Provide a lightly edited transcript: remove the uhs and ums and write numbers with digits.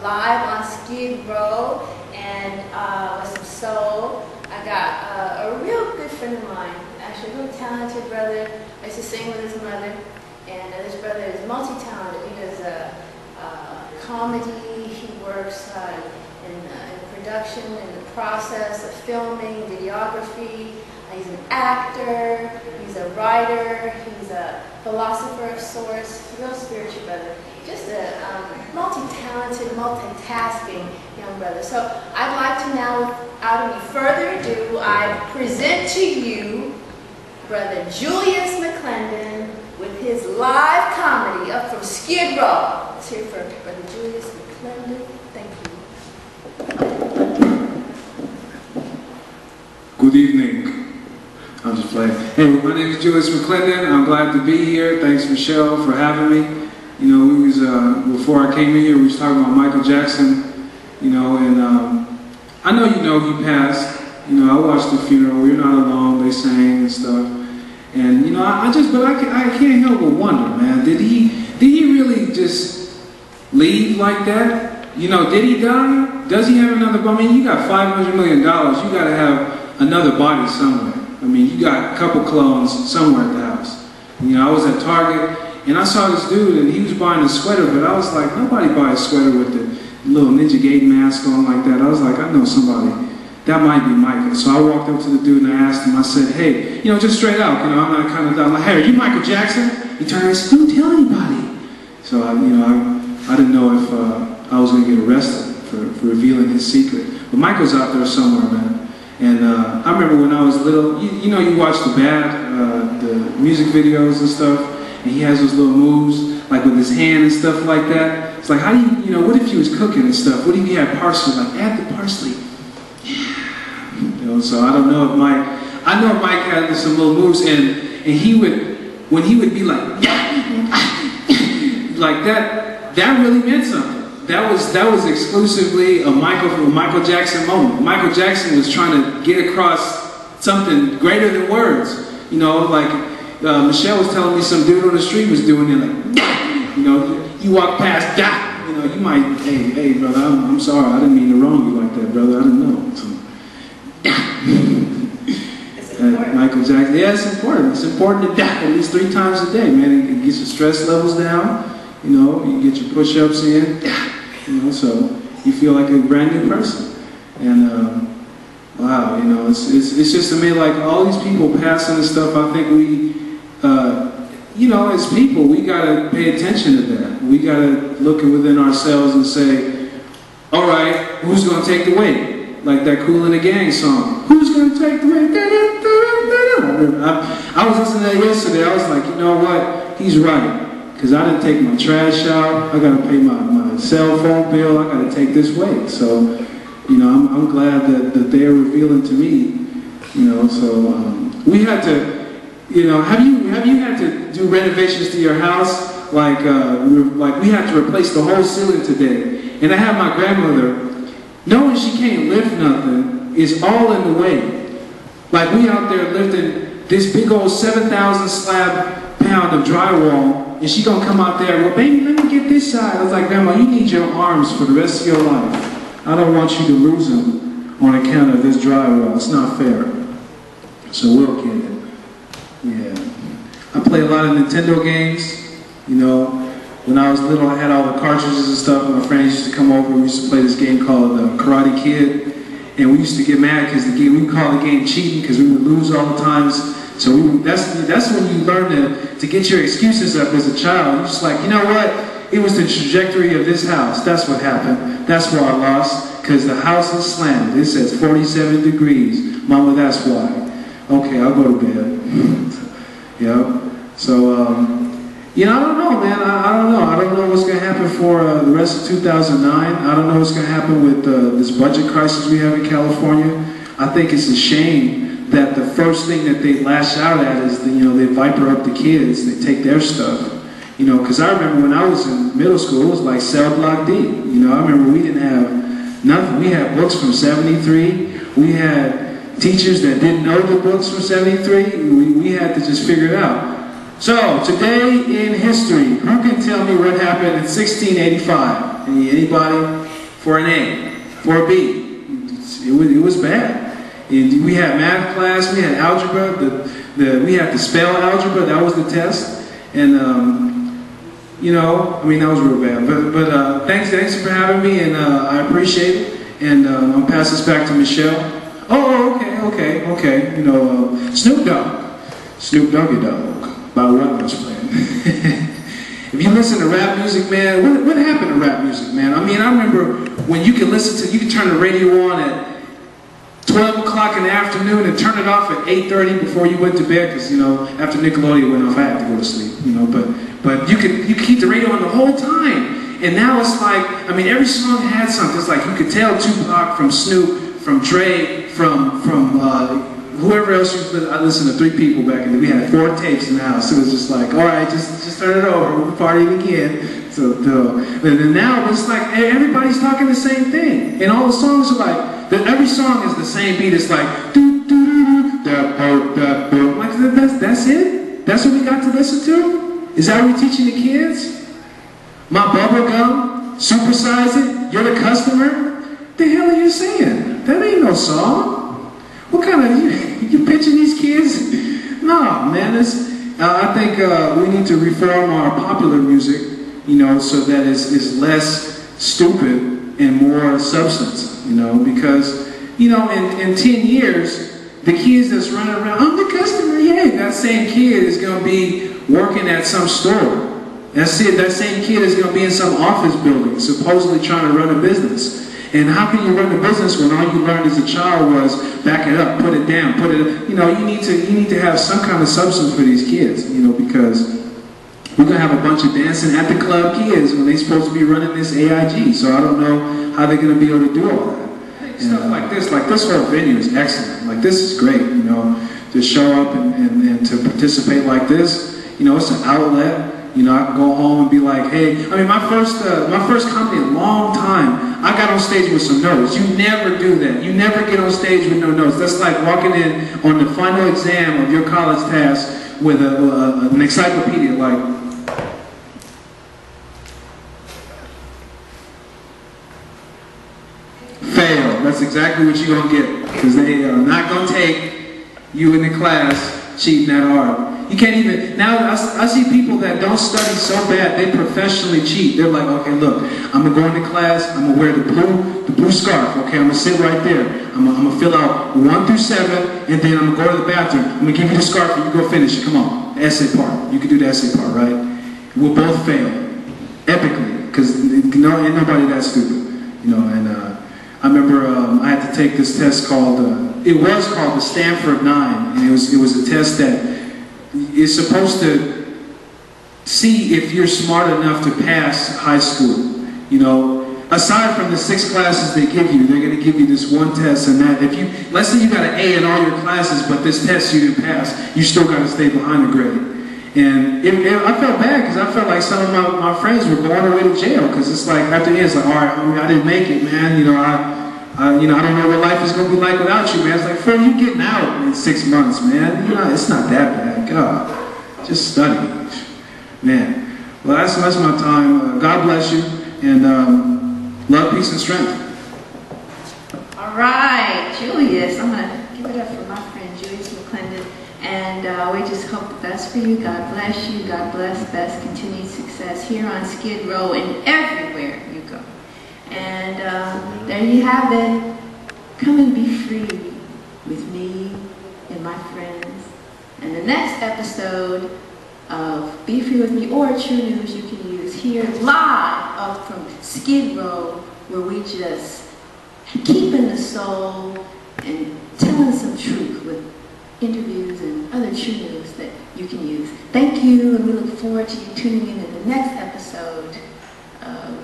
live on Skid Row and with some soul. I got a real good friend of mine, actually a really talented brother. I used to sing with his mother, and this brother is multi-talented. He does comedy, he works in production, in the process of filming, videography. He's an actor, he's a writer, he's a philosopher of sorts, real spiritual brother. Just a multi-talented, multitasking young brother. So I'd like to now, without any further ado, I present to you Brother Julius McClendon with his live comedy up from Skid Row. Let's hear for Brother Julius McClendon. Thank you. Good evening. I'm just playing. Hey, my name is Julius McClendon. I'm glad to be here. Thanks, Michelle, for having me. You know, we was before I came in here, we was talking about Michael Jackson. You know, and I know he passed. You know, I watched the funeral. We're not alone. They sang and stuff. And you know, I can't help but wonder, man. Did he really just leave like that? You know, did he die? Does he have another? I mean, you got $500 million. You got to have another body somewhere. I mean, you got a couple clones somewhere at the house. You know, I was at Target and I saw this dude and he was buying a sweater, but I was like, nobody buys a sweater with the little Ninja Gate mask on like that. I was like, I know somebody. That might be Michael. So I walked up to the dude and I asked him, I said, hey, you know, just straight out, you know, I'm not kind of, I'm like, hey, are you Michael Jackson? He turned around and said, don't tell anybody. So, I didn't know if I was going to get arrested for revealing his secret. But Michael's out there somewhere, man. And I remember when I was little, you know, you watch the music videos and stuff, and he has those little moves, like with his hand and stuff like that. It's like, how do you know, what if he was cooking and stuff? What if he had parsley? Like, add the parsley. You know, so I don't know if I know Mike had some little moves, and he would, when he would be like, like that really meant something. That was exclusively a Michael Jackson moment. Michael Jackson was trying to get across something greater than words. You know, like Michelle was telling me some dude on the street was doing it like, you know, you walk past, you know, you might, hey brother, I'm sorry, I didn't mean to wrong you like that, brother, I didn't know. So, Michael Jackson, yeah, it's important. It's important to at least 3 times a day, man. It gets your stress levels down. You know, you get your push-ups in. You know, so you feel like a brand new person. And wow, you know, it's just to me, like all these people passing and stuff. I think we, you know, as people, we gotta pay attention to that. We gotta look within ourselves and say, all right, who's gonna take the weight? Like that Kool and the Gang song. Who's gonna take the weight? I was listening to that yesterday. I was like, you know what? He's right. Because I didn't take my trash out, I got to pay my cell phone bill, I got to take this weight. So, you know, I'm glad that they're revealing to me, you know. So we had to, you know, have you had to do renovations to your house? Like we had to replace the whole ceiling today. And I had my grandmother, knowing she can't lift nothing, is all in the way. Like we out there lifting this big old 7,000 slab pound of drywall. And she gonna come out there, well, baby, let me get this side. I was like, Grandma, you need your arms for the rest of your life. I don't want you to lose them on account of this drywall. It's not fair. So we'll get it. Yeah. I play a lot of Nintendo games. You know, when I was little, I had all the cartridges and stuff. My friends used to come over. We used to play this game called Karate Kid. And we used to get mad because we would call the game cheating because we would lose all the times. So that's when you learn to get your excuses up as a child. You're just like, you know what? It was the trajectory of this house. That's what happened. That's why I lost, because the house is slammed. It says 47 degrees. Mama, that's why. Okay, I'll go to bed. Yeah. So, you know, I don't know, man. I don't know. I don't know what's going to happen for the rest of 2009. I don't know what's going to happen with this budget crisis we have in California. I think it's a shame that the first thing that they lash out at is, they viper up the kids, they take their stuff. You know, because I remember when I was in middle school, it was like cell block D. You know, I remember we didn't have nothing. We had books from '73. We had teachers that didn't know the books from '73. We had to just figure it out. So, today in history, who can tell me what happened in 1685? Anybody? for an A, for a B. It was bad. And we had math class, we had algebra, we had to spell algebra, that was the test. And, you know, I mean, that was real bad. But thanks for having me, and I appreciate it. And I'll pass this back to Michelle. Oh, okay. You know, Snoop Doggy Dogg, by what I was playing. If you listen to rap music, man, what happened to rap music, man? I mean, I remember when you could turn the radio on at 12 o'clock in the afternoon and turn it off at 8:30 before you went to bed, because, you know, after Nickelodeon went off, I had to go to sleep, you know, but you could keep the radio on the whole time. And now it's like, I mean, every song had something. It's like you could tell Tupac from Snoop, from Dre, from whoever else I listened to 3 people back in the day. We had 4 tapes in the house. It was just like, all right, just turn it over. We're partying again. So, and then now it's like everybody's talking the same thing. And all the songs are like, every song is the same beat. It's like, do, do, do, do, da, bo, like that's it? That's what we got to listen to? Is that what we're teaching the kids? My bubble gum, supersize it, you're the customer? The hell are you saying? That ain't no song. What kind of, you pitching these kids? No, man, I think we need to reform our popular music, you know, so that it's less stupid and more substance, you know, because, you know, in 10 years, the kids that's running around, I'm the customer, yay, that same kid is going to be working at some store. That's it, that same kid is going to be in some office building, supposedly trying to run a business. And how can you run a business when all you learned as a child was back it up, put it down, put it, you know, you need to have some kind of substance for these kids, you know, because we're going to have a bunch of dancing at the club kids when they're supposed to be running this AIG. So I don't know how they're going to be able to do all that. And stuff like this whole venue is excellent. Like, this is great, you know, to show up and to participate like this. You know, it's an outlet. You know, I can go home and be like, hey, I mean, my first comedy in a long time, I got on stage with some notes. You never do that. You never get on stage with no notes. That's like walking in on the final exam of your college task with an encyclopedia, like, fail. That's exactly what you're going to get, because they are not going to take you in the class cheating that hard. You can't even, now I see people that don't study so bad, they professionally cheat. They're like, okay, look, I'm going to go into class, I'm going to wear the blue scarf, okay, I'm going to sit right there. I'm going to fill out 1 through 7, and then I'm going to go to the bathroom. I'm going to give you the scarf, and you go finish it. Come on, the essay part. You can do the essay part, right? We'll both fail, epically, because ain't nobody that stupid, you know, and I remember I had to take this test called, it was called the Stanford 9, and it was a test that is supposed to see if you're smart enough to pass high school. You know, aside from the 6 classes they give you, they're going to give you this one test, and that if you, let's say you got an A in all your classes, but this test you didn't pass, you still got to stay behind the grade. And I felt bad, because I felt like some of my friends were going away to jail, because it's like, after the end, it's like, all right, I didn't make it, man, you know, I don't know what life is going to be like without you, man. It's like, Phil, you getting out in 6 months, man. You know, it's not that bad. God, just study, man. Well, that's my time. God bless you, and love, peace, and strength. All right, Julius. I'm going to give it up for my friend Julius McClendon, and we just hope the best for you. God bless you. God bless, best continued success here on Skid Row and everywhere you go. And there you have it. Come and be free with me and my friends. And the next episode of Be Free With Me or True News you can use here live up from Skid Row, where we just keeping the soul and telling some truth with interviews and other true news that you can use. Thank you, and we look forward to you tuning in the next episode of